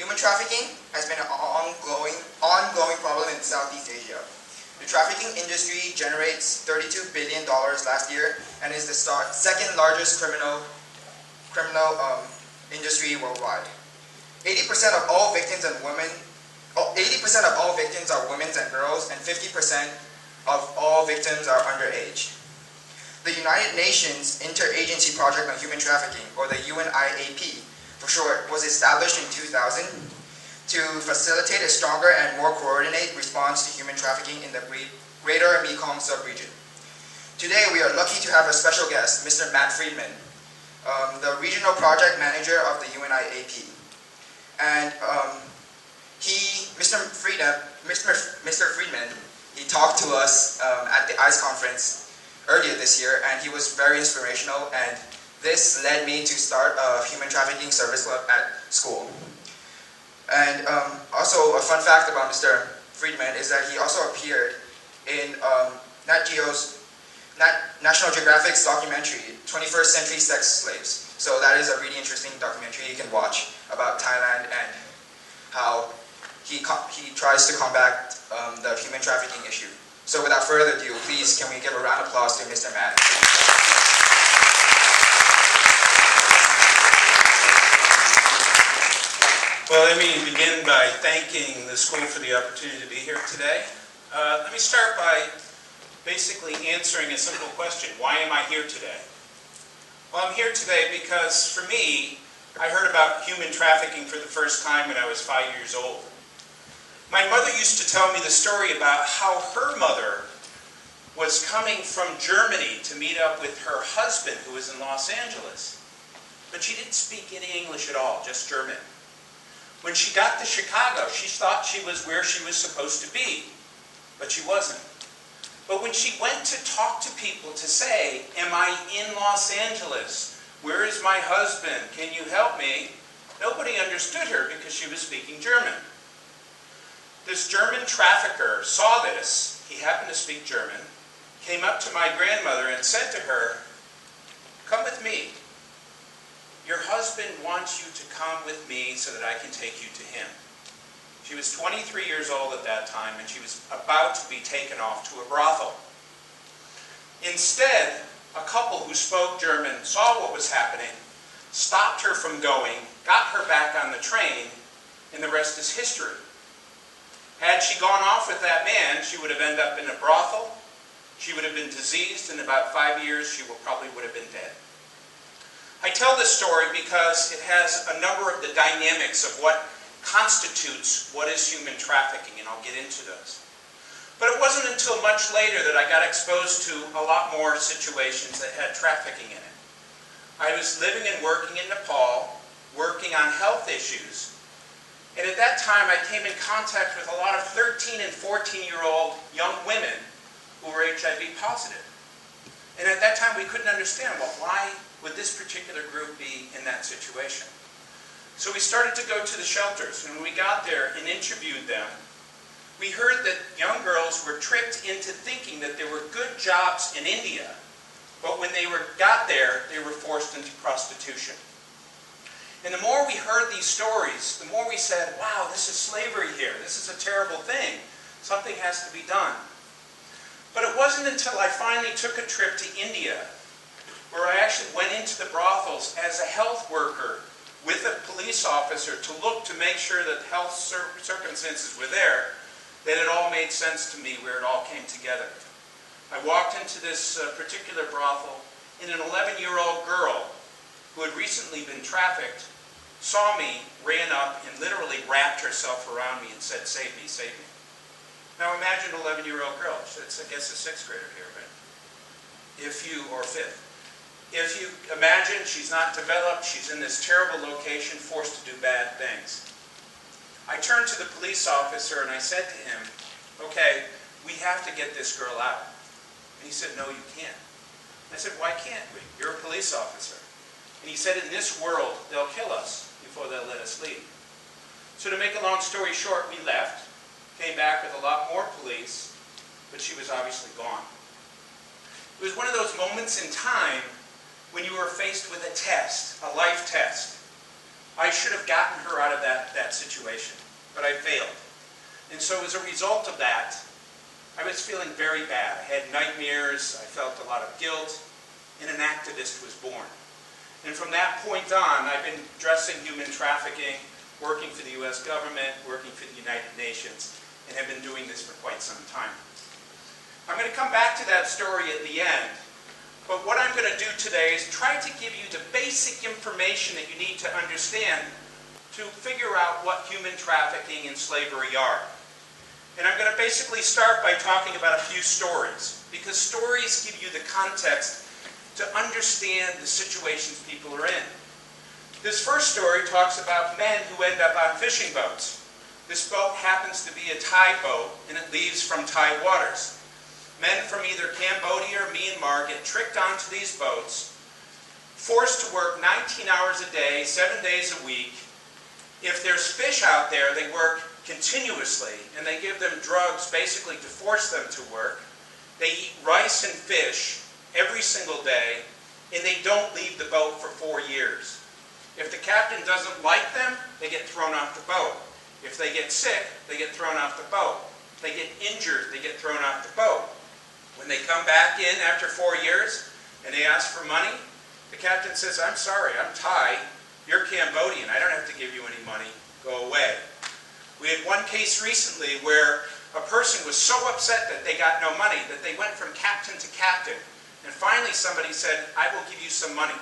Human trafficking has been an ongoing problem in Southeast Asia. The trafficking industry generates $32 billion last year and is the second largest criminal industry worldwide. 80% of all victims are women and girls, and 50% of all victims are underage. The United Nations Interagency Project on Human Trafficking, or the UNIAP for short, was established in 2000 to facilitate a stronger and more coordinated response to human trafficking in the greater Mekong sub-region. Today we are lucky to have a special guest, Mr. Matt Friedman, the regional project manager of the UNIAP. And Mr. Friedman, he talked to us at the ICE conference earlier this year, and he was very inspirational, and this led me to start a human trafficking service club at school. And also a fun fact about Mr. Friedman is that he also appeared in National Geographic's documentary, 21st Century Sex Slaves. So that is a really interesting documentary you can watch about Thailand and how he tries to combat the human trafficking issue. So without further ado, please can we give a round of applause to Mr. Matt. Well, let me begin by thanking the school for the opportunity to be here today. Let me start by basically answering a simple question. Why am I here today? Well, I'm here today because, for me, I heard about human trafficking for the first time when I was 5 years old. My mother used to tell me the story about how her mother was coming from Germany to meet up with her husband, who was in Los Angeles. But she didn't speak any English at all, just German. When she got to Chicago, she thought she was where she was supposed to be, but she wasn't. But when she went to talk to people to say, am I in Los Angeles? Where is my husband? Can you help me? Nobody understood her because she was speaking German. This German trafficker saw this, he happened to speak German, came up to my grandmother and said to her, come with me. Your husband wants you to come with me so that I can take you to him. She was 23 years old at that time, and she was about to be taken off to a brothel. Instead, a couple who spoke German saw what was happening, stopped her from going, got her back on the train, and the rest is history. Had she gone off with that man, she would have ended up in a brothel, she would have been diseased, and in about 5 years she probably would have been dead. I tell this story because it has a number of the dynamics of what constitutes what is human trafficking, and I'll get into those. But it wasn't until much later that I got exposed to a lot more situations that had trafficking in it. I was living and working in Nepal, working on health issues, and at that time I came in contact with a lot of 13 and 14-year-old young women who were HIV positive. And at that time we couldn't understand, well, why would this particular group be in that situation? So we started to go to the shelters, and when we got there and interviewed them, we heard that young girls were tricked into thinking that there were good jobs in India, but when they got there, they were forced into prostitution. And the more we heard these stories, the more we said, wow, this is slavery here. This is a terrible thing. Something has to be done. But it wasn't until I finally took a trip to India, where I actually went into the brothels as a health worker with a police officer to look to make sure that health circumstances were there, that it all made sense to me where it all came together. I walked into this particular brothel, and an 11-year-old girl who had recently been trafficked saw me, ran up, and literally wrapped herself around me and said, save me, save me. Now imagine an 11-year-old girl. It's, I guess, a 6th grader here, right? Or 5th. If you imagine she's not developed, she's in this terrible location, forced to do bad things. I turned to the police officer and I said to him, okay, we have to get this girl out. And he said, no, you can't. I said, why can't we? You're a police officer. And he said, in this world, they'll kill us before they'll let us leave. So to make a long story short, we left, came back with a lot more police, but she was obviously gone. It was one of those moments in time when you were faced with a test, a life test. I should have gotten her out of that situation, but I failed. And so as a result of that, I was feeling very bad. I had nightmares, I felt a lot of guilt, and an activist was born. And from that point on, I've been addressing human trafficking, working for the US government, working for the United Nations, and have been doing this for quite some time. I'm going to come back to that story at the end, but what I'm going to do today is try to give you the basic information that you need to understand to figure out what human trafficking and slavery are. And I'm going to basically start by talking about a few stories, because stories give you the context to understand the situations people are in. This first story talks about men who end up on fishing boats. This boat happens to be a Thai boat, and it leaves from Thai waters. Men from either Cambodia or Myanmar get tricked onto these boats, forced to work 19 hours a day, 7 days a week. If there's fish out there, they work continuously, and they give them drugs basically to force them to work. They eat rice and fish every single day, and they don't leave the boat for 4 years. If the captain doesn't like them, they get thrown off the boat. If they get sick, they get thrown off the boat. If they get injured, they get thrown off the boat. When they come back in after 4 years and they ask for money, the captain says, "I'm sorry, I'm Thai, you're Cambodian, I don't have to give you any money, go away." We had one case recently where a person was so upset that they got no money that they went from captain to captain. And finally somebody said, "I will give you some money."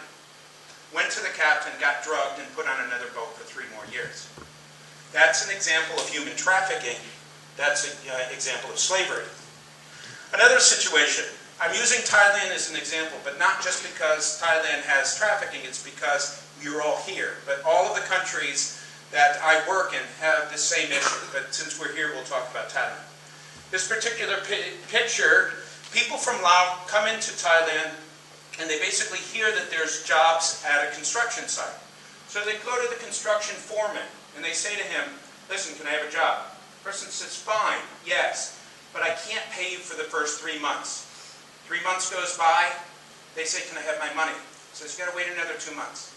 Went to the captain, got drugged, and put on another boat for 3 more years. That's an example of human trafficking. That's an example of slavery. Another situation, I'm using Thailand as an example, but not just because Thailand has trafficking, it's because we're all here. But all of the countries that I work in have the same issue, but since we're here, we'll talk about Thailand. This particular picture, people from Laos come into Thailand, and they basically hear that there's jobs at a construction site. So they go to the construction foreman, and they say to him, "Listen, can I have a job?" The person says, "Fine, yes, but I can't pay you for the first 3 months." 3 months goes by, they say, "Can I have my money?" He says, "You got to wait another 2 months."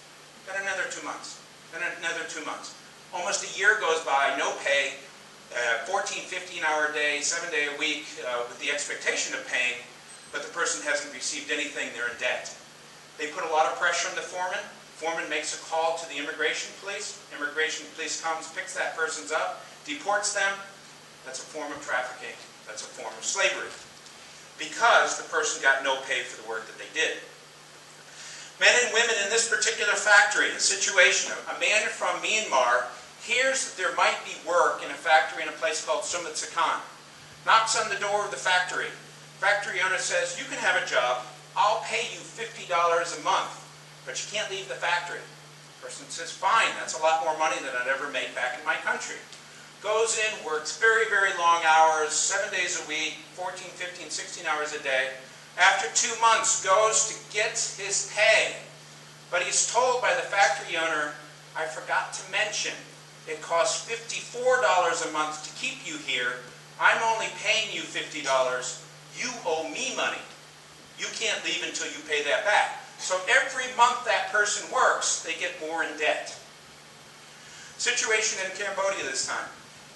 Then another 2 months. Then another 2 months. Almost a year goes by, no pay, 14, 15-hour day, 7-day a week, with the expectation of paying, but the person hasn't received anything, they're in debt. They put a lot of pressure on the foreman. Foreman makes a call to the immigration police. Immigration police comes, picks that person up, deports them. That's a form of trafficking. That's a form of slavery, because the person got no pay for the work that they did. Men and women in this particular factory, a situation, a man from Myanmar hears that there might be work in a factory in a place called Sumit Sakan. Knocks on the door of the factory. Factory owner says, "You can have a job. I'll pay you $50 a month, but you can't leave the factory." The person says, "Fine, that's a lot more money than I'd ever make back in my country." Goes in, works very, very long hours, 7 days a week, 14, 15, 16 hours a day. After 2 months, goes to get his pay. But he's told by the factory owner, "I forgot to mention, it costs $54 a month to keep you here. I'm only paying you $50. You owe me money. You can't leave until you pay that back." So every month that person works, they get more in debt. Situation in Cambodia this time.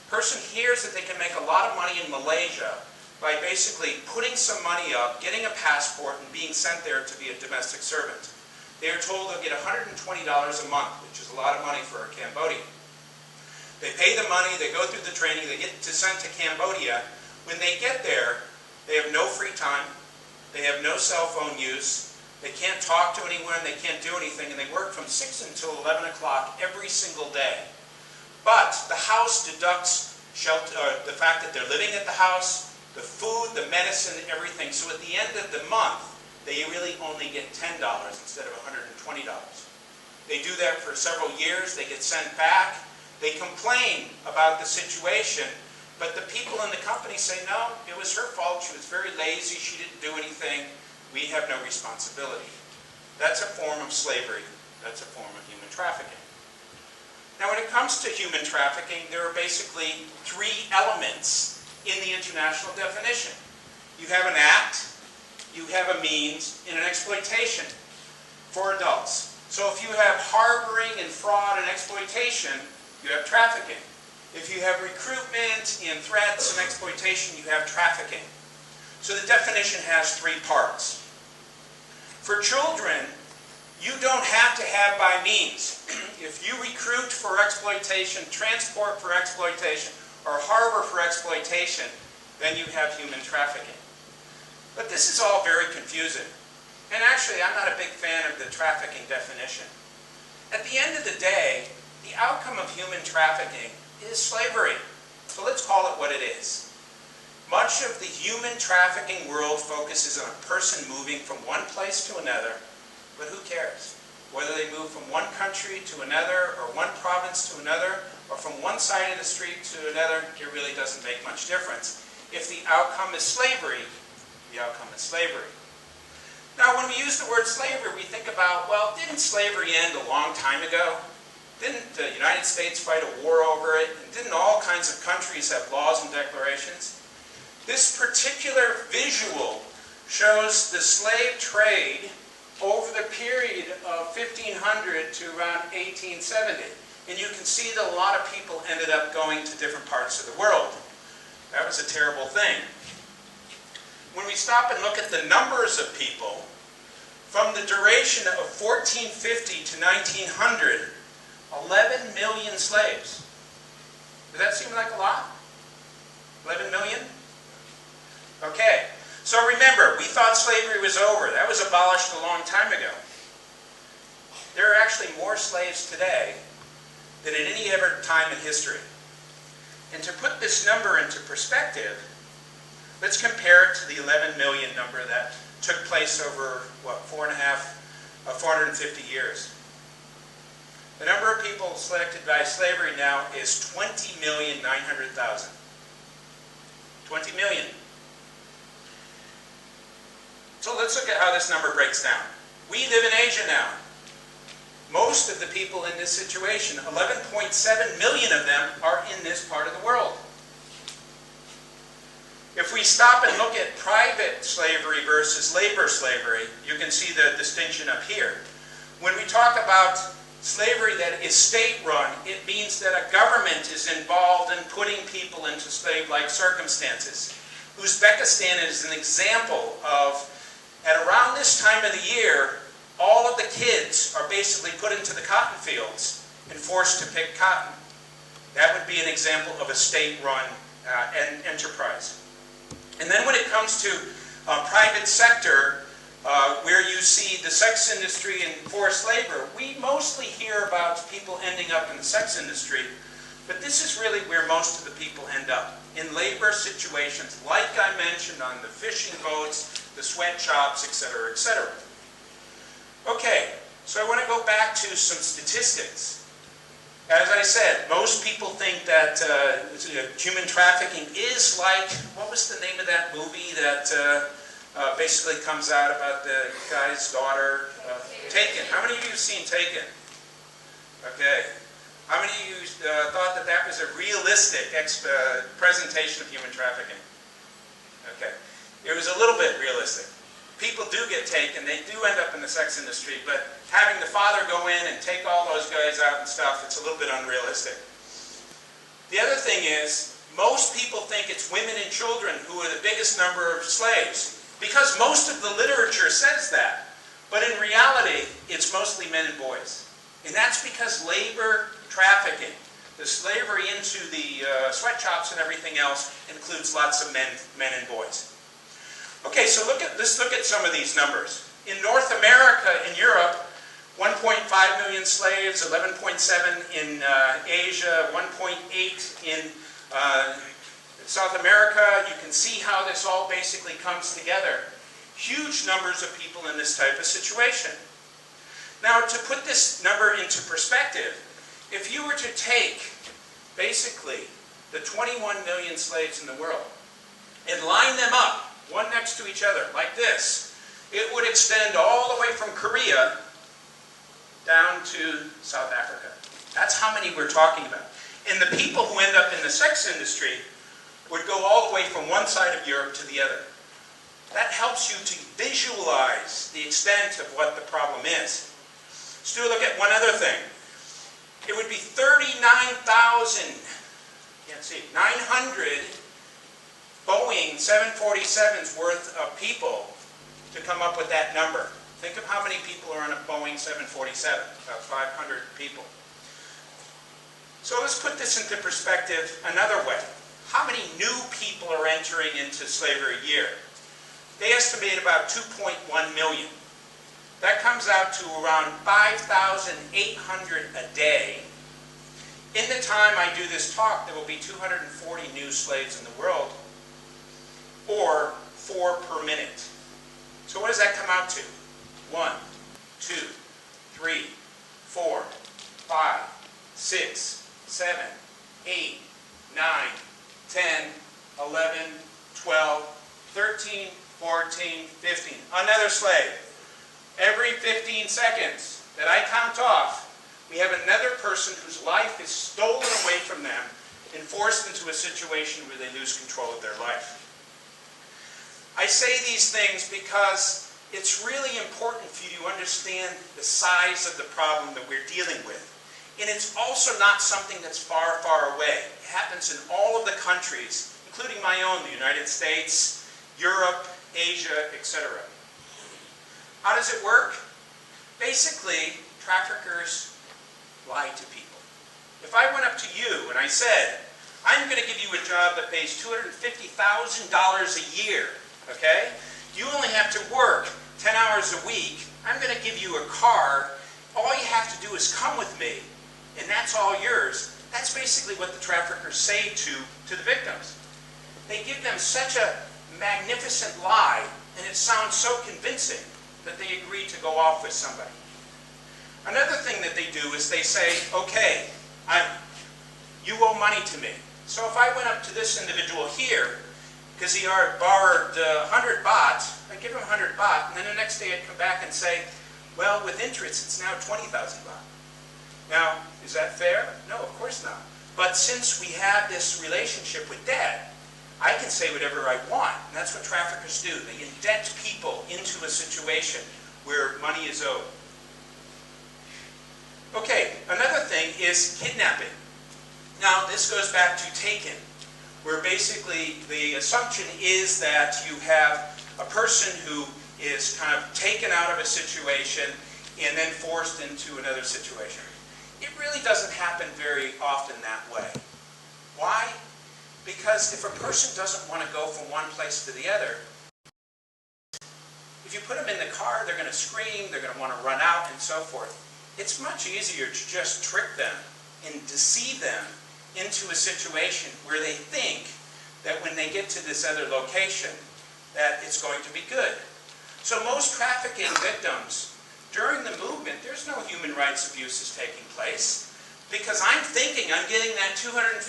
Person hears that they can make a lot of money in Malaysia by basically putting some money up, getting a passport, and being sent there to be a domestic servant. They are told they'll get $120 a month, which is a lot of money for a Cambodian. They pay the money, they go through the training, they get sent to Cambodia. When they get there, they have no free time, they have no cell phone use, they can't talk to anyone, they can't do anything, and they work from 6 until 11 o'clock every single day. But the house deducts the fact that they're living at the house, the food, the medicine, everything. So at the end of the month, they really only get $10 instead of $120. They do that for several years, they get sent back, they complain about the situation, but the people in the company say, "No, it was her fault, she was very lazy, she didn't do anything, we have no responsibility." That's a form of slavery, that's a form of human trafficking. Now when it comes to human trafficking, there are basically 3 elements in the international definition. You have an act, you have a means, and an exploitation for adults. So if you have harboring and fraud and exploitation, you have trafficking. If you have recruitment and threats and exploitation, you have trafficking. So the definition has 3 parts. For children, you don't have to have by means. If you recruit for exploitation, transport for exploitation, or harbor for exploitation, then you have human trafficking. But this is all very confusing. And actually, I'm not a big fan of the trafficking definition. At the end of the day, the outcome of human trafficking is slavery. So let's call it what it is. Much of the human trafficking world focuses on a person moving from one place to another, but who cares? Whether they move from one country to another, or one province to another, or from one side of the street to another, it really doesn't make much difference. If the outcome is slavery, the outcome is slavery. Now, when we use the word slavery, we think about, well, didn't slavery end a long time ago? Didn't the United States fight a war over it? And didn't all kinds of countries have laws and declarations? This particular visual shows the slave trade over the period of 1500 to around 1870. And you can see that a lot of people ended up going to different parts of the world. That was a terrible thing. When we stop and look at the numbers of people, from the duration of 1450 to 1900, 11 million slaves. Does that seem like a lot? 11 million? Okay, so remember, we thought slavery was over. That was abolished a long time ago. There are actually more slaves today than at any other time in history. And to put this number into perspective, let's compare it to the 11 million number that took place over, what, 450 years. The number of people selected by slavery now is 20,900,000. 20 million. So let's look at how this number breaks down. We live in Asia now. Most of the people in this situation, 11.7 million of them, are in this part of the world. If we stop and look at private slavery versus labor slavery, you can see the distinction up here. When we talk about slavery that is state-run, it means that a government is involved in putting people into slave-like circumstances. Uzbekistan is an example of, at around this time of the year, all of the kids are basically put into the cotton fields and forced to pick cotton. That would be an example of a state-run enterprise. And then when it comes to private sector, where you see the sex industry and forced labor, we mostly hear about people ending up in the sex industry, but this is really where most of the people end up, in labor situations, like I mentioned on the fishing boats, the sweatshops, etc., etc. Okay, so I want to go back to some statistics. As I said, most people think that human trafficking is like, what was the name of that movie that basically comes out about the guy's daughter? Taken. How many of you have seen Taken? Okay. How many of you thought that that was a realistic presentation of human trafficking? Okay. It was a little bit realistic. People do get taken, they do end up in the sex industry, but having the father go in and take all those guys out and stuff, it's a little bit unrealistic. The other thing is, most people think it's women and children who are the biggest number of slaves, because most of the literature says that. But in reality, it's mostly men and boys. And that's because labor trafficking, the slavery into the sweatshops and everything else, includes lots of men and boys. Okay, so let's look at some of these numbers. In North America and Europe, 1.5 million slaves, 11.7 in Asia, 1.8 in South America. You can see how this all basically comes together. Huge numbers of people in this type of situation. Now, to put this number into perspective, if you were to take, basically, the 21 million slaves in the world and line them up, one next to each other, like this, it would extend all the way from Korea down to South Africa. That's how many we're talking about. And the people who end up in the sex industry would go all the way from one side of Europe to the other. That helps you to visualize the extent of what the problem is. Let's do a look at one other thing. It would be 39,000, can't see, 900 Boeing 747s worth of people to come up with that number. Think of how many people are on a Boeing 747, about 500 people. So let's put this into perspective another way. How many new people are entering into slavery a year? They estimate about 2.1 million. That comes out to around 5,800 a day. In the time I do this talk, there will be 240 new slaves in the world, or 4 per minute. So what does that come out to? 1, 2, 3, 4, 5, 6, 7, 8, 9, 10, 11, 12, 13, 14, 15. Another slave. Every 15 seconds that I count off, we have another person whose life is stolen away from them and forced into a situation where they lose control of their life. I say these things because it's really important for you to understand the size of the problem that we're dealing with. And it's also not something that's far, far away. It happens in all of the countries, including my own, the United States, Europe, Asia, etc. How does it work? Basically, traffickers lie to people. If I went up to you and I said, I'm going to give you a job that pays $250,000 a year, okay? You only have to work 10 hours a week. I'm going to give you a car. All you have to do is come with me, and that's all yours. That's basically what the traffickers say to the victims. They give them such a magnificent lie, and it sounds so convincing that they agree to go off with somebody. Another thing that they do is they say, okay, you owe money to me. So if I went up to this individual here, because he borrowed 100 baht, I'd give him 100 baht, and then the next day I'd come back and say, well, with interest, it's now 20,000 baht. Now, is that fair? No, of course not. But since we have this relationship with debt, I can say whatever I want, and that's what traffickers do. They indebt people into a situation where money is owed. Okay, another thing is kidnapping. Now, this goes back to taken, where basically the assumption is that you have a person who is kind of taken out of a situation and then forced into another situation. It really doesn't happen very often that way. Why? Because if a person doesn't want to go from one place to the other, if you put them in the car, they're going to scream, they're going to want to run out, and so forth. It's much easier to just trick them and deceive them into a situation where they think that when they get to this other location, that it's going to be good. So most trafficking victims, during the movement, there's no human rights abuses taking place. Because I'm thinking I'm getting that $250,000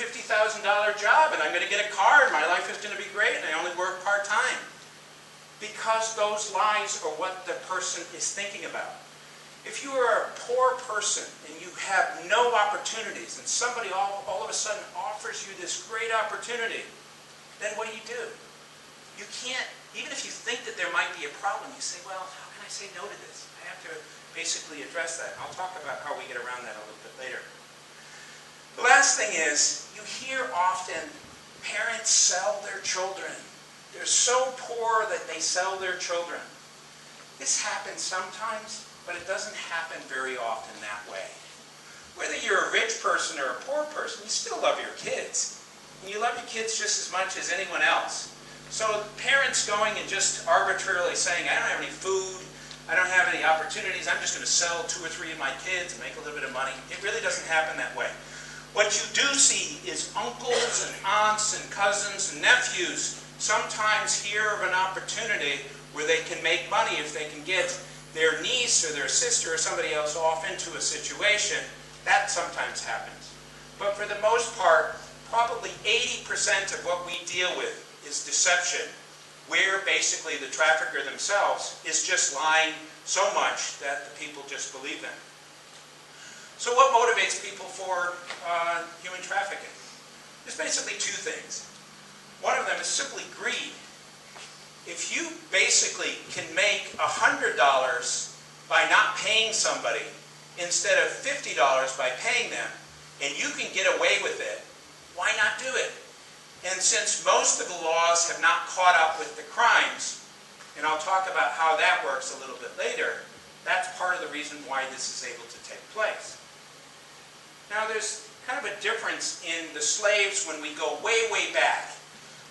job and I'm going to get a car and my life is going to be great and I only work part-time. Because those lies are what the person is thinking about. If you are a poor person and you have no opportunities and somebody all of a sudden offers you this great opportunity, then what do? You can't, even if you think that there might be a problem, you say, well, how can I say no to this? I have to basically address that. I'll talk about how we get around that a little bit later. The last thing is, you hear often parents sell their children. They're so poor that they sell their children. This happens sometimes, but it doesn't happen very often that way. Whether you're a rich person or a poor person, you still love your kids. And you love your kids just as much as anyone else. So parents going and just arbitrarily saying, I don't have any food, I don't have any opportunities, I'm just going to sell 2 or 3 of my kids and make a little bit of money. It really doesn't happen that way. What you do see is uncles and aunts and cousins and nephews sometimes hear of an opportunity where they can make money if they can get their niece or their sister or somebody else off into a situation. That sometimes happens. But for the most part, probably 80% of what we deal with is deception, where basically the trafficker themselves is just lying so much that the people just believe them. So what motivates people for human trafficking? There's basically 2 things. One of them is simply greed. If you basically can make $100 by not paying somebody, instead of $50 by paying them, and you can get away with it, why not do it? And since most of the laws have not caught up with the crimes, and I'll talk about how that works a little bit later, that's part of the reason why this is able to take place. Now there's kind of a difference in the slaves when we go way, way back.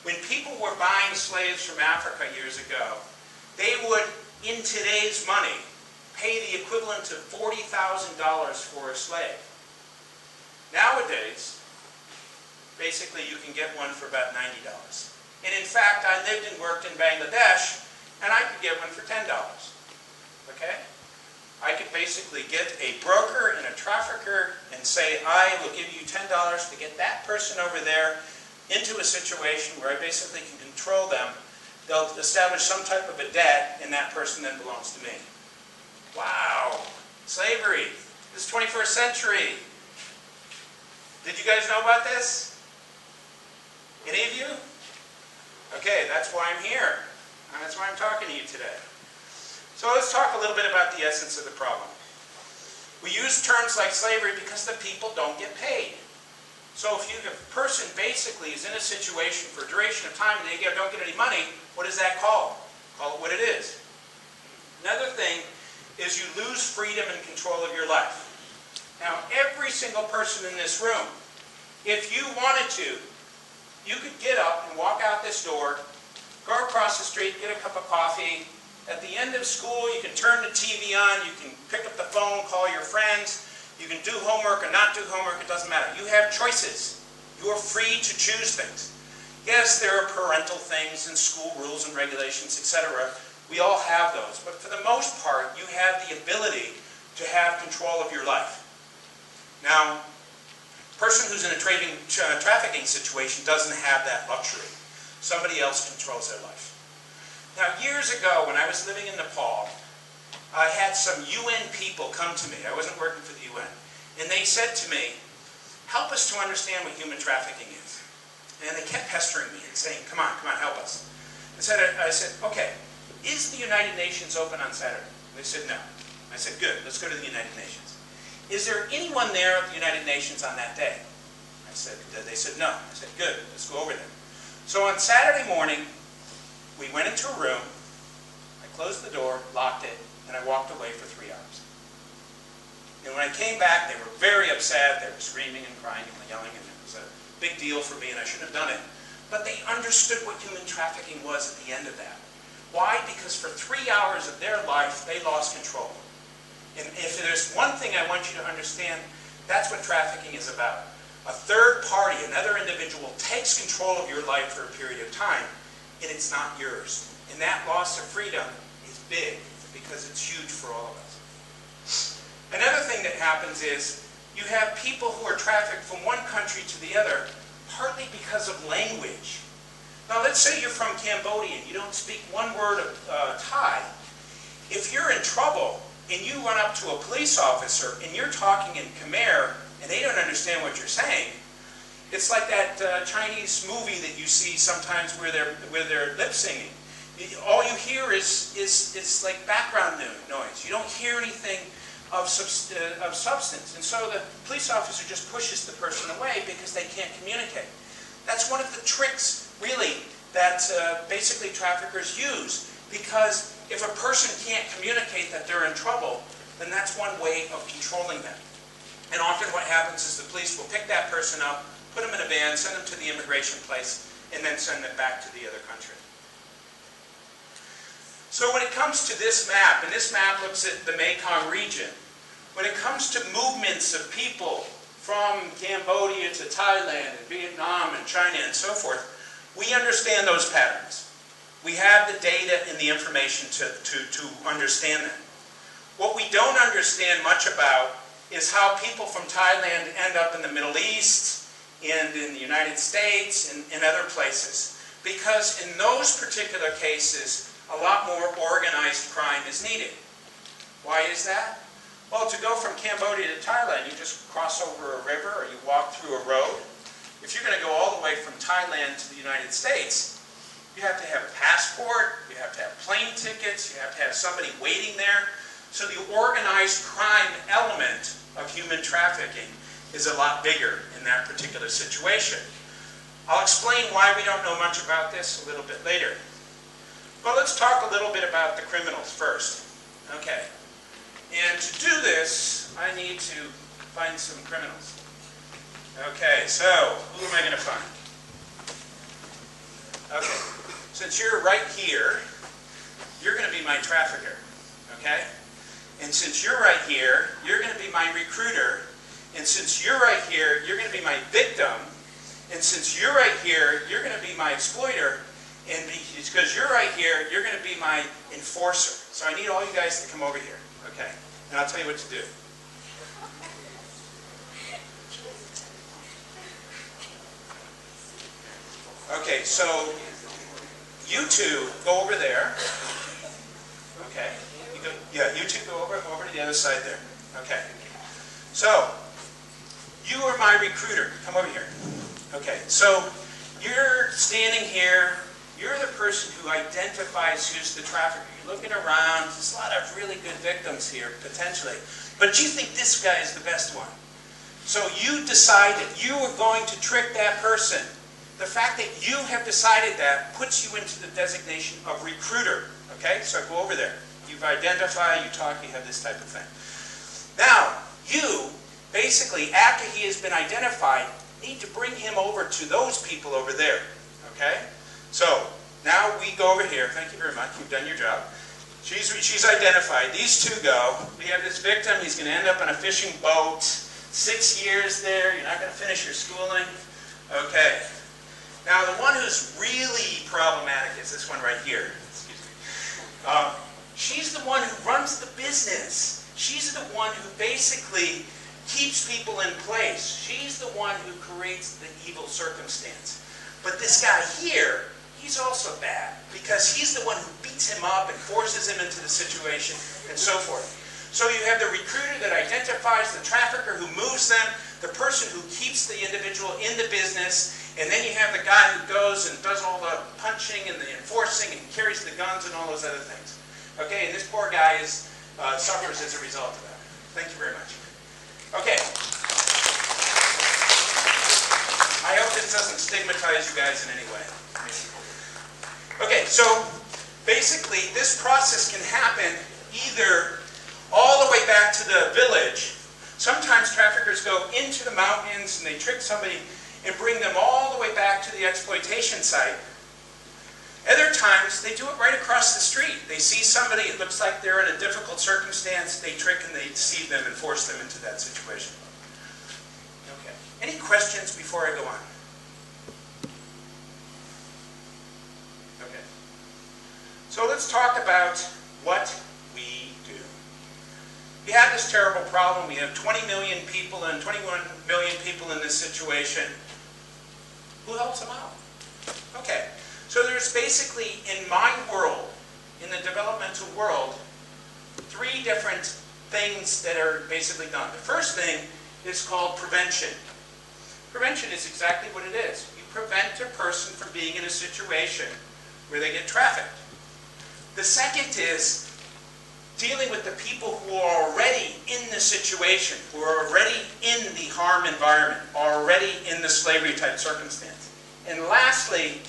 When people were buying slaves from Africa years ago, they would, in today's money, pay the equivalent of $40,000 for a slave. Nowadays, basically you can get one for about $90. And in fact, I lived and worked in Bangladesh, and I could get one for $10. Okay? I could basically get a broker and a trafficker and say, I will give you $10 to get that person over there into a situation where I basically can control them. They'll establish some type of a debt, and that person then belongs to me. Wow! Slavery. This is 21st century. Did you guys know about this? Any of you? Okay, that's why I'm here. And that's why I'm talking to you today. So let's talk a little bit about the essence of the problem. We use terms like slavery because the people don't get paid. So if a person basically is in a situation for a duration of time and they don't get any money, what is that called? Call it what it is. Another thing is you lose freedom and control of your life. Now, every single person in this room, if you wanted to, you could get up and walk out this door, go across the street, get a cup of coffee. At the end of school, you can turn the TV on, you can pick up the phone, call your friends, you can do homework or not do homework, it doesn't matter. You have choices. You are free to choose things. Yes, there are parental things and school rules and regulations, etc. We all have those. But for the most part, you have the ability to have control of your life. Now, a person who's in a trafficking situation doesn't have that luxury. Somebody else controls their life. Now, years ago, when I was living in Nepal, I had some UN people come to me. I wasn't working for the UN. And they said to me, help us to understand what human trafficking is. And they kept pestering me and saying, come on, help us. I said, okay, is the United Nations open on Saturday? They said, no. I said, good, let's go to the United Nations. Is there anyone there at the United Nations on that day? They said, no. I said, good, let's go over there. So on Saturday morning, we went into a room, I closed the door, locked it, and I walked away for 3 hours. And when I came back, they were very upset. They were screaming and crying and yelling, and it was a big deal for me, and I shouldn't have done it. But they understood what human trafficking was at the end of that. Why? Because for 3 hours of their life, they lost control. And if there's one thing I want you to understand, that's what trafficking is about. A third party, another individual, takes control of your life for a period of time, and it's not yours. And that loss of freedom is big, because it's huge for all of us. Another thing that happens is you have people who are trafficked from one country to the other, partly because of language. Now let's say you're from Cambodia and you don't speak one word of Thai. If you're in trouble and you run up to a police officer and you're talking in Khmer and they don't understand what you're saying, it's like that Chinese movie that you see sometimes where they're lip singing. All you hear is like background noise. You don't hear anything of substance. And so the police officer just pushes the person away because they can't communicate. That's one of the tricks, really, that basically traffickers use. Because if a person can't communicate that they're in trouble, then that's one way of controlling them. And often what happens is the police will pick that person up, put them in a van, send them to the immigration place, and then send them back to the other country. So when it comes to this map, and this map looks at the Mekong region, when it comes to movements of people from Cambodia to Thailand and Vietnam and China and so forth, we understand those patterns. We have the data and the information to understand them. What we don't understand much about is how people from Thailand end up in the Middle East and in the United States and other places. Because in those particular cases, a lot more organized crime is needed. Why is that? Well, to go from Cambodia to Thailand, you just cross over a river or you walk through a road. If you're going to go all the way from Thailand to the United States, you have to have a passport, you have to have plane tickets, you have to have somebody waiting there. So the organized crime element of human trafficking is a lot bigger in that particular situation. I'll explain why we don't know much about this a little bit later. But let's talk a little bit about the criminals first. Okay. And to do this, I need to find some criminals. Okay, so who am I going to find? Okay, since you're right here, you're going to be my trafficker. Okay? And since you're right here, you're going to be my recruiter. And since you're right here, you're going to be my victim. And since you're right here, you're going to be my exploiter. And because you're right here, you're going to be my enforcer. So I need all you guys to come over here. Okay? And I'll tell you what to do. Okay, so you two go over there. Okay? You two go over to the other side there. Okay. So, you are my recruiter. Come over here. Okay, so you're standing here. You're the person who identifies who's the trafficker. You're looking around. There's a lot of really good victims here, potentially. But you think this guy is the best one. So you decided you were going to trick that person. The fact that you have decided that puts you into the designation of recruiter. Okay, so go over there. You've identified, you talk, you have this type of thing. Now, you, basically, after he has been identified, need to bring him over to those people over there. Okay? So, now we go over here. Thank you very much. You've done your job. She's identified. These two go. We have this victim. He's going to end up on a fishing boat. 6 years there. You're not going to finish your schooling. Okay. Now, the one who's really problematic is this one right here. Excuse me. She's the one who runs the business. She's the one who basically keeps people in place. She's the one who creates the evil circumstance. But this guy here, he's also bad because he's the one who beats him up and forces him into the situation and so forth. So you have the recruiter that identifies the trafficker who moves them, the person who keeps the individual in the business, and then you have the guy who goes and does all the punching and the enforcing and carries the guns and all those other things. Okay, and this poor guy suffers as a result of that. Thank you very much. Okay. I hope this doesn't stigmatize you guys in any way. Okay, so basically this process can happen either all the way back to the village. Sometimes traffickers go into the mountains and they trick somebody and bring them all the way back to the exploitation site. Other times, they do it right across the street. They see somebody, it looks like they're in a difficult circumstance, they trick and they deceive them and force them into that situation. Okay. Any questions before I go on? Okay. So let's talk about what we do. We have this terrible problem. We have 20 million people and 21 million people in this situation. Who helps them out? Okay. So there's basically, in my world, in the developmental world, 3 different things that are basically done. The first thing is called prevention. Prevention is exactly what it is. You prevent a person from being in a situation where they get trafficked. The second is dealing with the people who are already in the situation, who are already in the harm environment, already in the slavery type circumstance. And lastly,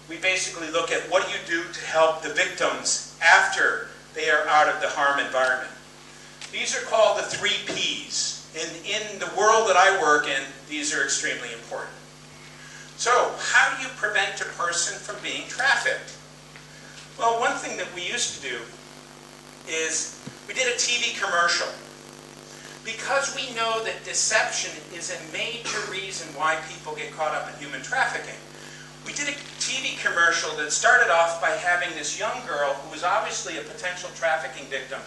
we basically look at what do you do to help the victims after they are out of the harm environment. These are called the 3 Ps. And in the world that I work in, these are extremely important. So, how do you prevent a person from being trafficked? Well, one thing that we used to do is we did a TV commercial. Because we know that deception is a major reason why people get caught up in human trafficking, we did a TV commercial that started off by having this young girl who was obviously a potential trafficking victim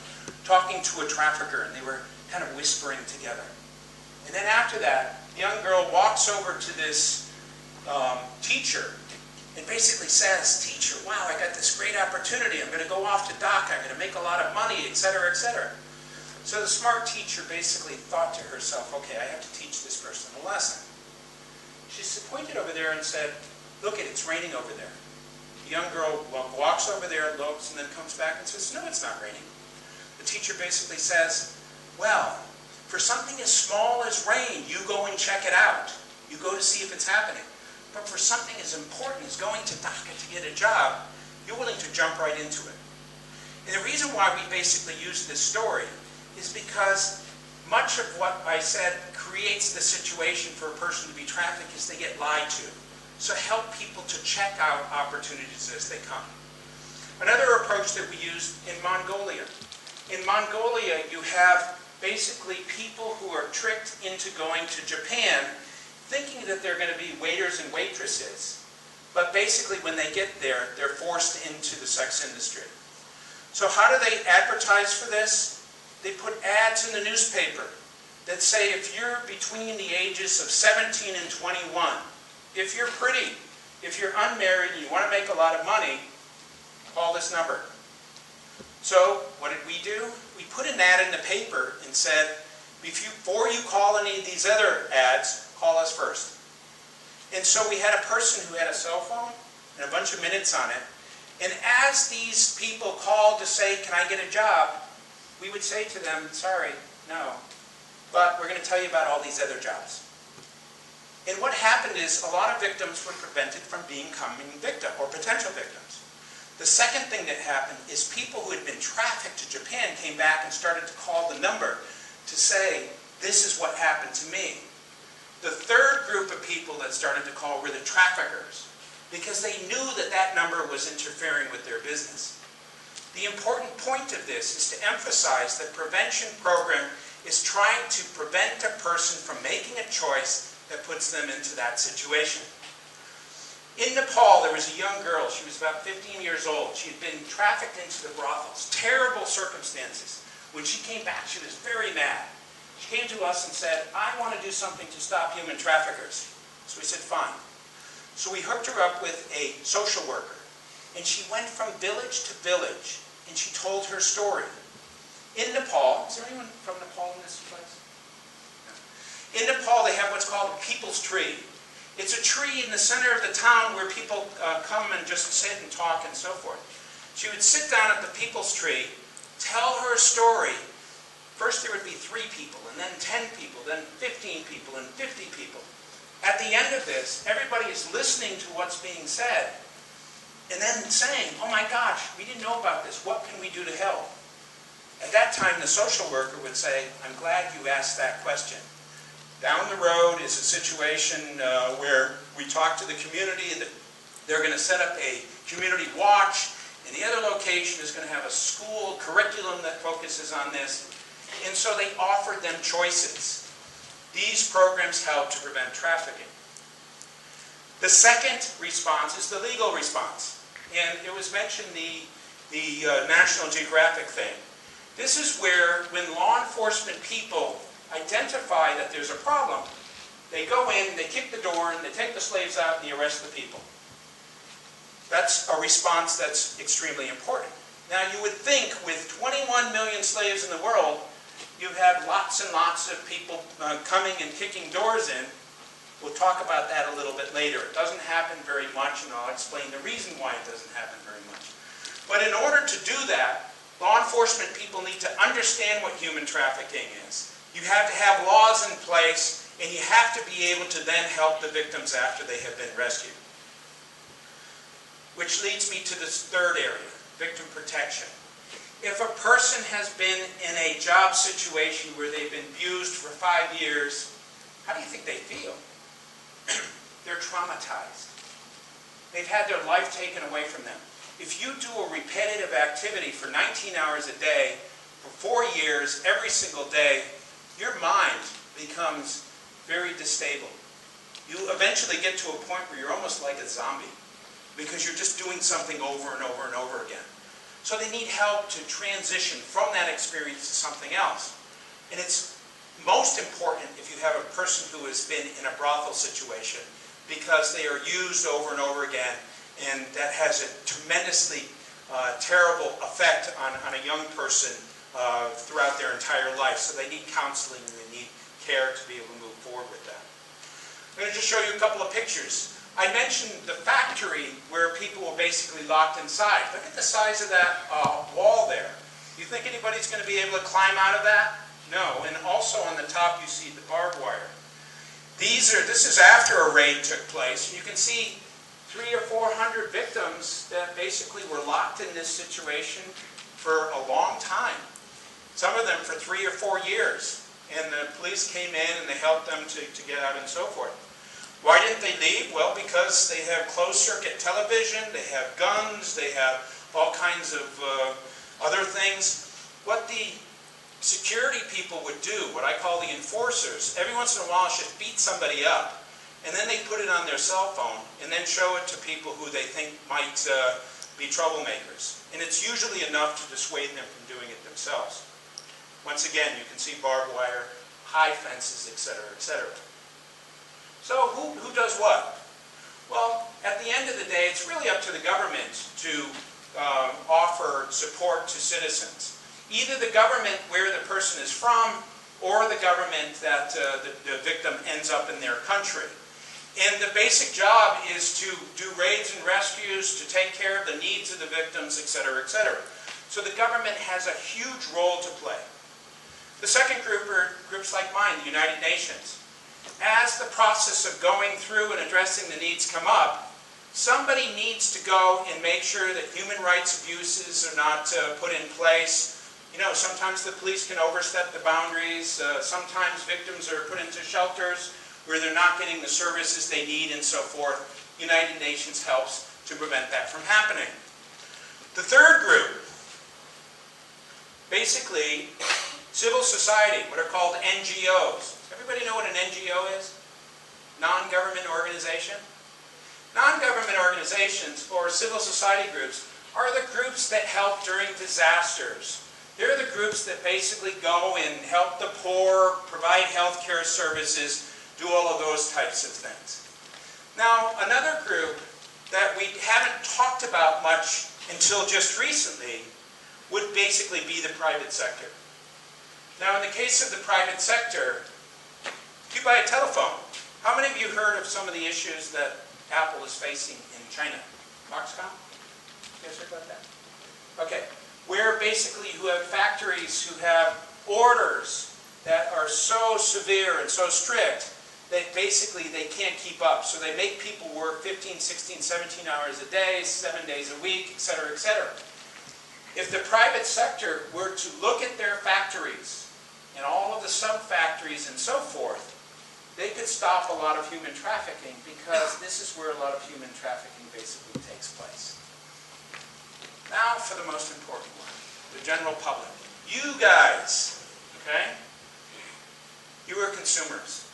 talking to a trafficker, and they were kind of whispering together. And then after that, the young girl walks over to this teacher and basically says, "Teacher, wow, I got this great opportunity. I'm going to go off to dock. I'm going to make a lot of money, etc., etc." So the smart teacher basically thought to herself, okay, I have to teach this person a lesson. She pointed over there and said, "Look, it's raining over there." The young girl walks over there, looks, and then comes back and says, "No, it's not raining." The teacher basically says, well, for something as small as rain, you go and check it out. You go to see if it's happening. But for something as important as going to DACA to get a job, you're willing to jump right into it. And the reason why we basically use this story is because much of what I said creates the situation for a person to be trafficked is they get lied to. So help people to check out opportunities as they come. Another approach that we use in Mongolia. In Mongolia, you have basically people who are tricked into going to Japan thinking that they're going to be waiters and waitresses. But basically when they get there, they're forced into the sex industry. So how do they advertise for this? They put ads in the newspaper that say if you're between the ages of 17 and 21, if you're pretty, if you're unmarried and you want to make a lot of money, call this number. So what did we do? We put an ad in the paper and said, before you call any of these other ads, call us first. And so we had a person who had a cell phone and a bunch of minutes on it. And as these people called to say, can I get a job? We would say to them, sorry, no. But we're going to tell you about all these other jobs. And what happened is a lot of victims were prevented from becoming victim or potential victims. The second thing that happened is people who had been trafficked to Japan came back and started to call the number to say, this is what happened to me. The third group of people that started to call were the traffickers, because they knew that that number was interfering with their business. The important point of this is to emphasize that prevention program is trying to prevent a person from making a choice that puts them into that situation. In Nepal, there was a young girl. She was about 15 years old. She had been trafficked into the brothels. Terrible circumstances. When she came back, she was very mad. She came to us and said, I want to do something to stop human traffickers. So we said, fine. So we hooked her up with a social worker. And she went from village to village, and she told her story. In Nepal, is there anyone from Nepal in this place? No. In Nepal, they have what's called a people's tree. It's a tree in the center of the town where people come and just sit and talk and so forth. She would sit down at the people's tree, tell her story. First there would be 3 people, and then 10 people, then 15 people, and 50 people. At the end of this, everybody is listening to what's being said, and then saying, oh my gosh, we didn't know about this. What can we do to help? At that time, the social worker would say, I'm glad you asked that question. Down the road is a situation where we talk to the community, and they're going to set up a community watch, and the other location is going to have a school curriculum that focuses on this. And so they offered them choices. These programs help to prevent trafficking. The second response is the legal response. And it was mentioned the National Geographic thing. This is where, when law enforcement people identify that there's a problem, they go in, they kick the door in, they take the slaves out, and they arrest the people. That's a response that's extremely important. Now you would think with 21 million slaves in the world, you have lots and lots of people coming and kicking doors in. We'll talk about that a little bit later. It doesn't happen very much, and I'll explain the reason why it doesn't happen very much. But in order to do that, law enforcement people need to understand what human trafficking is. You have to have laws in place, and you have to be able to then help the victims after they have been rescued. Which leads me to this third area, victim protection. If a person has been in a job situation where they've been abused for 5 years, how do you think they feel? They're traumatized. They've had their life taken away from them. If you do a repetitive activity for 19 hours a day, for 4 years, every single day, your mind becomes very distable. You eventually get to a point where you're almost like a zombie, because you're just doing something over and over and over again. So they need help to transition from that experience to something else. And it's most important if you have a person who has been in a brothel situation, because they are used over and over again, and that has a tremendously terrible effect on a young person throughout their entire life. So they need counseling and they need care to be able to move forward with that. I'm going to just show you a couple of pictures. I mentioned the factory where people were basically locked inside. Look at the size of that wall there. You think anybody's going to be able to climb out of that? No. And also on the top you see the barbed wire. This is after a raid took place. You can see 300 or 400 victims that basically were locked in this situation for a long time. Some of them for 3 or 4 years. And the police came in and they helped them to get out and so forth. Why didn't they leave? Well, because they have closed-circuit television, they have guns, they have all kinds of other things. What the security people would do, what I call the enforcers, every once in a while just beat somebody up, and then they put it on their cell phone, and then show it to people who they think might be troublemakers. And it's usually enough to dissuade them from doing it themselves. Once again, you can see barbed wire, high fences, etc., etc. So who does what? Well, at the end of the day, it's really up to the government to offer support to citizens. Either the government where the person is from, or the government that the victim ends up in their country. And the basic job is to do raids and rescues, to take care of the needs of the victims, etc., etc. So the government has a huge role to play. The second group are groups like mine, the United Nations. As the process of going through and addressing the needs come up, somebody needs to go and make sure that human rights abuses are not put in place. You know, sometimes the police can overstep the boundaries. Sometimes victims are put into shelters where they're not getting the services they need and so forth. United Nations helps to prevent that from happening. The third group, basically, civil society, what are called NGOs. Everybody know what an NGO is? Non-government organization? Non-government organizations, or civil society groups, are the groups that help during disasters. They're the groups that basically go and help the poor, provide health care services, do all of those types of things. Now, another group that we haven't talked about much until just recently would basically be the private sector. Now, in the case of the private sector, if you buy a telephone, how many of you heard of some of the issues that Apple is facing in China? Foxconn? You guys heard about that? Okay. Where basically you have factories who have orders that are so severe and so strict that basically they can't keep up. So they make people work 15, 16, 17 hours a day, 7 days a week, etc., etc. If the private sector were to look at their factories and all of the sub-factories and so forth, they could stop a lot of human trafficking, because this is where a lot of human trafficking basically takes place. Now for the most important one, the general public. You guys, okay? You are consumers.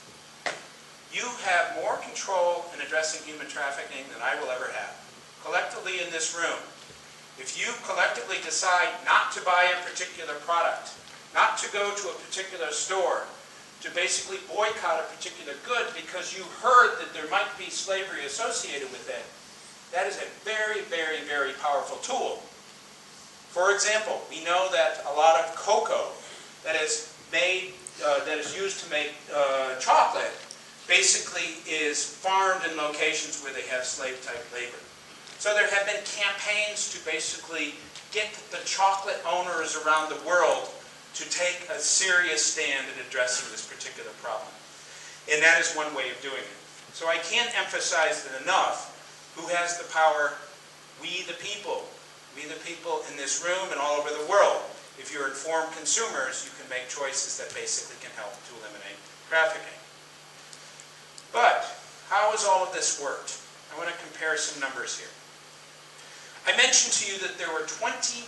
You have more control in addressing human trafficking than I will ever have. Collectively in this room, if you collectively decide not to buy a particular product, not to go to a particular store, to basically boycott a particular good because you heard that there might be slavery associated with it, that is a very, very, very powerful tool. For example, we know that a lot of cocoa that is made, that is used to make chocolate, basically is farmed in locations where they have slave-type labor. So there have been campaigns to basically get the chocolate owners around the world to take a serious stand in addressing this particular problem. And that is one way of doing it. So I can't emphasize it enough. Who has the power? We the people. We the people in this room and all over the world. If you're informed consumers, you can make choices that basically can help to eliminate trafficking. But how has all of this worked? I want to compare some numbers here. I mentioned to you that there were 21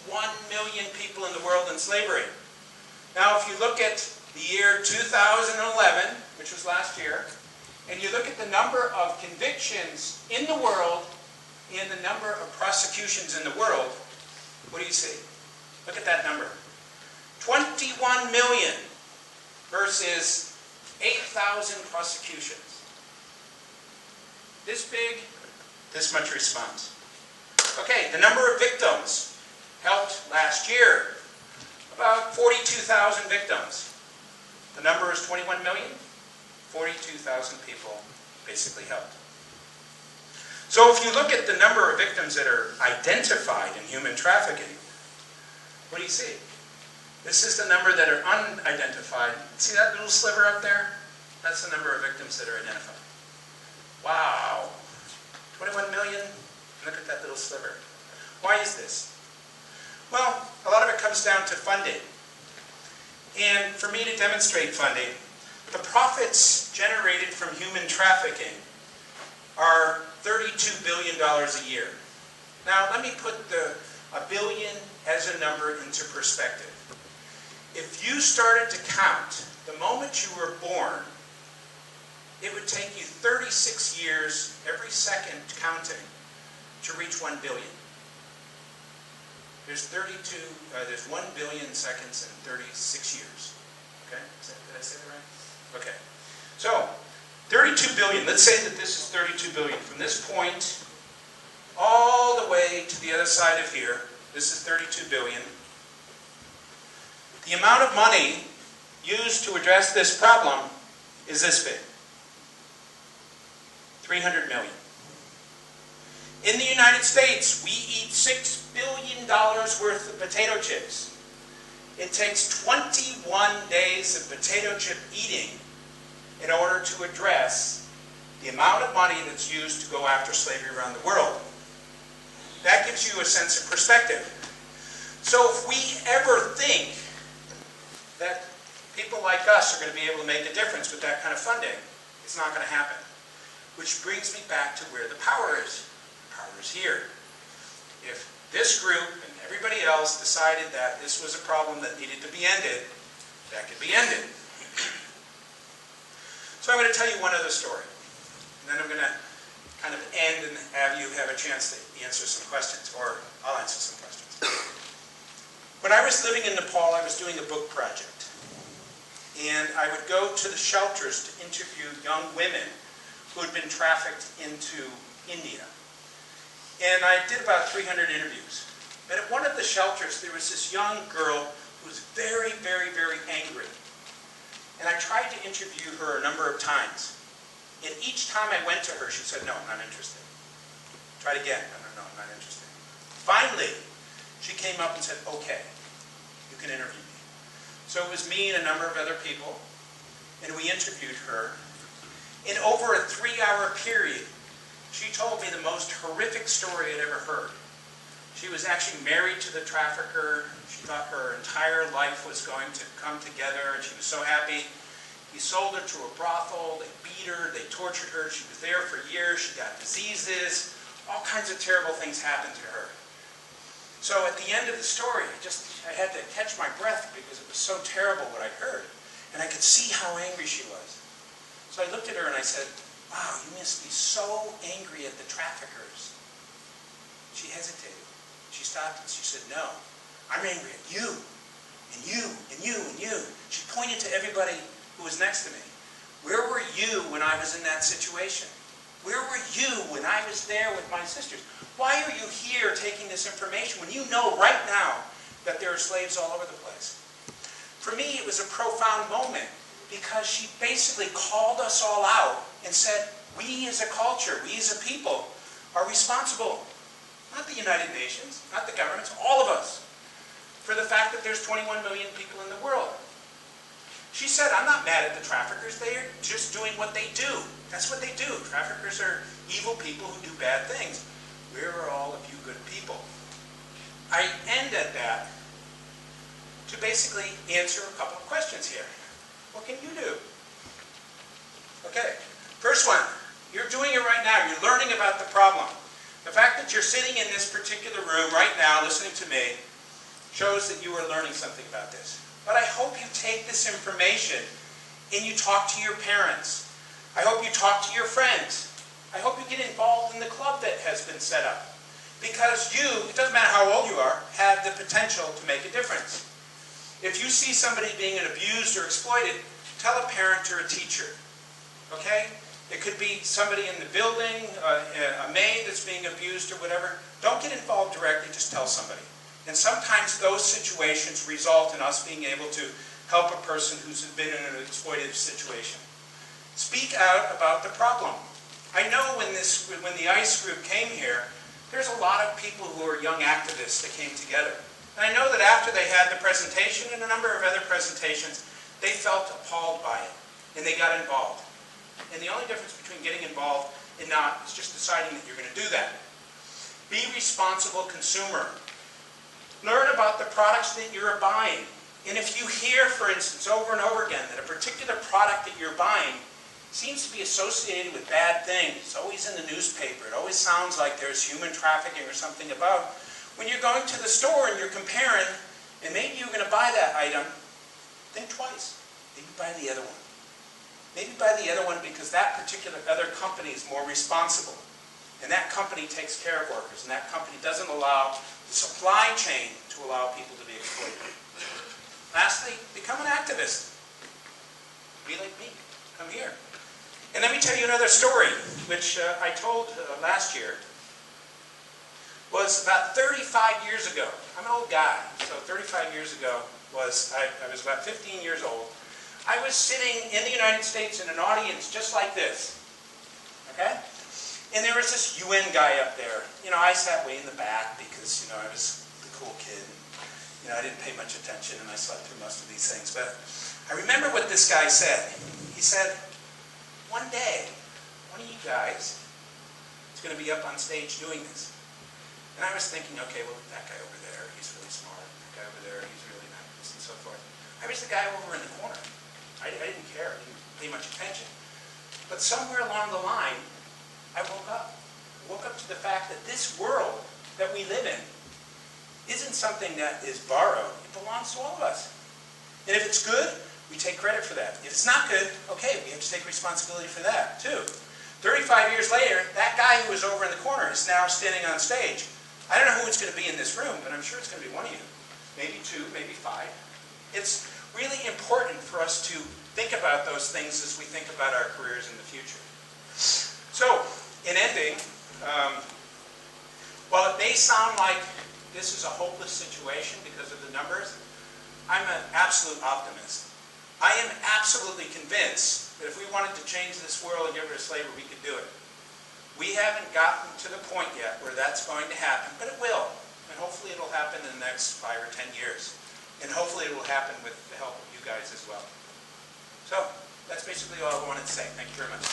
million people in the world in slavery. Now, if you look at the year 2011, which was last year, and you look at the number of convictions in the world and the number of prosecutions in the world, what do you see? Look at that number. 21 million versus 8,000 prosecutions. This big, this much response. Okay, the number of victims helped last year. About 42,000 victims. The number is 21 million. 42,000 people basically helped. So if you look at the number of victims that are identified in human trafficking, what do you see? This is the number that are unidentified. See that little sliver up there? That's the number of victims that are identified. Wow. 21 million? Look at that little sliver. Why is this? Well, a lot of it comes down to funding. And for me to demonstrate funding, the profits generated from human trafficking are $32 billion a year. Now, let me put a billion as a number into perspective. If you started to count the moment you were born, it would take you 36 years, every second counting, to reach 1 billion. There's 1 billion seconds in 36 years. Okay? Did I say that right? Okay. So, 32 billion. Let's say that this is 32 billion. From this point all the way to the other side of here, this is 32 billion. The amount of money used to address this problem is this big. 300 million. In the United States, we eat $6 billion worth of potato chips. It takes 21 days of potato chip eating in order to address the amount of money that's used to go after slavery around the world. That gives you a sense of perspective. So if we ever think that people like us are going to be able to make a difference with that kind of funding, it's not going to happen. Which brings me back to where the power is. The power is here. If this group and everybody else decided that this was a problem that needed to be ended, that could be ended. So I'm going to tell you one other story. And then I'm going to kind of end and have you have a chance to answer some questions, or I'll answer some questions. When I was living in Nepal, I was doing a book project. And I would go to the shelters to interview young women who had been trafficked into India. And I did about 300 interviews. But at one of the shelters, there was this young girl who was very, very, very angry. And I tried to interview her a number of times. And each time I went to her, she said, no, I'm not interested. Tried again. No, I'm not interested. Finally, she came up and said, okay, you can interview me. So it was me and a number of other people, and we interviewed her. In over a 3-hour period, she told me the most horrific story I'd ever heard. She was actually married to the trafficker. She thought her entire life was going to come together, and she was so happy. He sold her to a brothel. They beat her. They tortured her. She was there for years. She got diseases. All kinds of terrible things happened to her. So at the end of the story, I had to catch my breath because it was so terrible what I heard. And I could see how angry she was. So I looked at her and I said, wow, you must be so angry at the traffickers. She hesitated. She stopped and she said, no, I'm angry at you, and you, and you, and you. She pointed to everybody who was next to me. Where were you when I was in that situation? Where were you when I was there with my sisters? Why are you here taking this information when you know right now that there are slaves all over the place? For me, it was a profound moment because she basically called us all out and said, we as a culture, we as a people, are responsible. Not the United Nations, not the governments, all of us, for the fact that there's 21 million people in the world. She said, I'm not mad at the traffickers, they're just doing what they do. That's what they do. Traffickers are evil people who do bad things. Where are all of you good people? I end at that to basically answer a couple of questions here. What can you do? Okay, first one, you're doing it right now. You're learning about the problem. The fact that you're sitting in this particular room right now listening to me shows that you are learning something about this. But I hope you take this information and you talk to your parents. I hope you talk to your friends. I hope you get involved in the club that has been set up. Because you, it doesn't matter how old you are, have the potential to make a difference. If you see somebody being abused or exploited, tell a parent or a teacher. Okay? It could be somebody in the building, a maid that's being abused or whatever. Don't get involved directly, just tell somebody. And sometimes those situations result in us being able to help a person who's been in an exploitative situation. Speak out about the problem. I know when the ICE group came here, there's a lot of people who are young activists that came together. And I know that after they had the presentation and a number of other presentations, they felt appalled by it, and they got involved. And the only difference between getting involved and not is just deciding that you're going to do that. Be a responsible consumer. Learn about the products that you're buying. And if you hear, for instance, over and over again that a particular product that you're buying seems to be associated with bad things, it's always in the newspaper, it always sounds like there's human trafficking or something about, when you're going to the store and you're comparing, and maybe you're going to buy that item, think twice. Maybe buy the other one. Maybe buy the other one because that particular other company is more responsible. And that company takes care of workers, and that company doesn't allow the supply chain to allow people to be exploited. Lastly, become an activist. Be like me. Come here. And let me tell you another story, which I told last year. Was about 35 years ago. I'm an old guy, so 35 years ago I was about 15 years old. I was sitting in the United States in an audience just like this. Okay? And there was this UN guy up there. You know, I sat way in the back because, you know, I was the cool kid. And, you know, I didn't pay much attention and I slept through most of these things. But I remember what this guy said. He said, one day, one of you guys is going to be up on stage doing this. And I was thinking, okay, well, that guy over there, he's really smart. That guy over there, he's really nice, and so forth. I was the guy over in the corner. I didn't care. I didn't pay much attention. But somewhere along the line, I woke up. I woke up to the fact that this world that we live in isn't something that is borrowed. It belongs to all of us. And if it's good, we take credit for that. If it's not good, okay, we have to take responsibility for that, too. 35 years later, that guy who was over in the corner is now standing on stage. I don't know who it's going to be in this room, but I'm sure it's going to be one of you. Maybe two, maybe five. It's really important for us to think about those things as we think about our careers in the future. So, in ending, while it may sound like this is a hopeless situation because of the numbers, I'm an absolute optimist. I am absolutely convinced that if we wanted to change this world and get rid of slavery, we could do it. We haven't gotten to the point yet where that's going to happen, but it will. And hopefully it'll happen in the next 5 or 10 years. And hopefully it will happen with the help of you guys as well. So, that's basically all I wanted to say. Thank you very much.